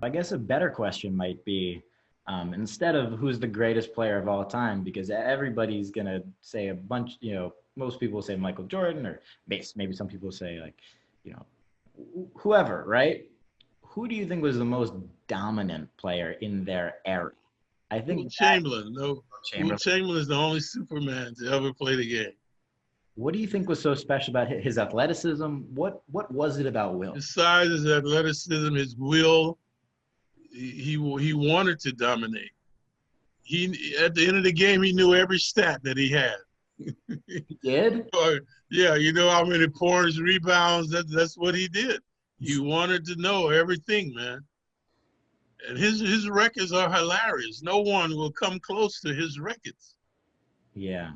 I guess a better question might be, instead of who's the greatest player of all time, because everybody's gonna say a bunch, most people say Michael Jordan, or maybe some people say like, you know, whoever, right? Who do you think was the most dominant player in their era? I Will think that Chamberlain. No, Will Chamberlain. Chamberlain is the only Superman to ever play the game. What do you think was so special about his athleticism? What was it about Will? His size, his athleticism, his will. He wanted to dominate. He at the end of the game, he knew every stat that he had. He did? Or, yeah, you know how many points, rebounds. That's what he did. He wanted to know everything, man. And his records are hilarious. No one will come close to his records. Yeah,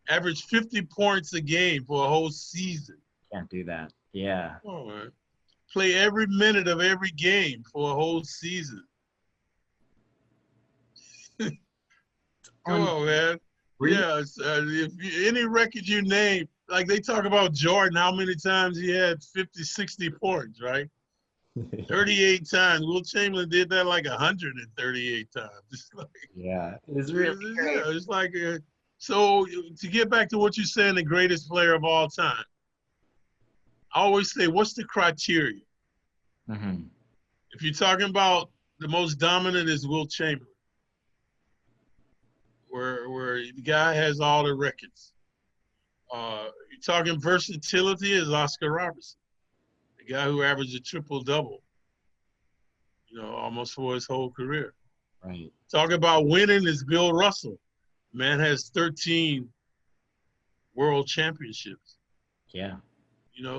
Average 50 points a game for a whole season. can't do that. Yeah. Oh, man. Play every minute of every game for a whole season. Come Un- on, man. Yeah, if any record you name, like they talk about Jordan, how many times he had 50, 60 points, right? 38 times. Will Chamberlain did that like 138 times. It's like, Yeah, it's really yeah, great. it's like, so to get back to what you're saying, the greatest player of all time, I always say, what's the criteria? Hmm. If you're talking about the most dominant is Will Chamberlain, where the guy has all the records. You're talking versatility is Oscar Robertson, the guy who averaged a triple double, almost for his whole career. Right. Talking about winning is Bill Russell. Man has 13 world championships. Yeah.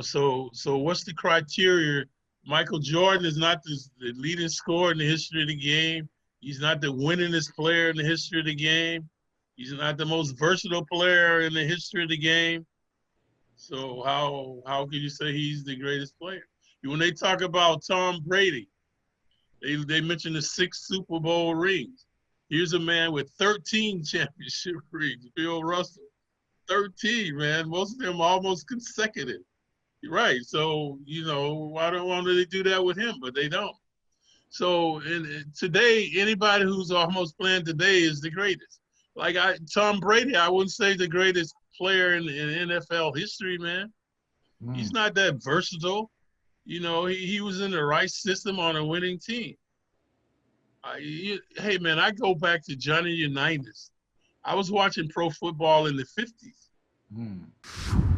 So what's the criteria? Michael Jordan is not the leading scorer in the history of the game. He's not the winningest player in the history of the game. He's not the most versatile player in the history of the game. So how can you say he's the greatest player? When they talk about Tom Brady, they mention the 6 Super Bowl rings. Here's a man with 13 championship rings, Bill Russell. 13, man. Most of them almost consecutive. Right. So, why don't they do that with him? But they don't. So today, anybody who's almost playing today is the greatest. Like Tom Brady, I wouldn't say the greatest player in NFL history, man. He's Mm. not that versatile. He was in the right system on a winning team. Hey, man, I go back to Johnny Unitas. I was watching pro football in the 50s. Mm.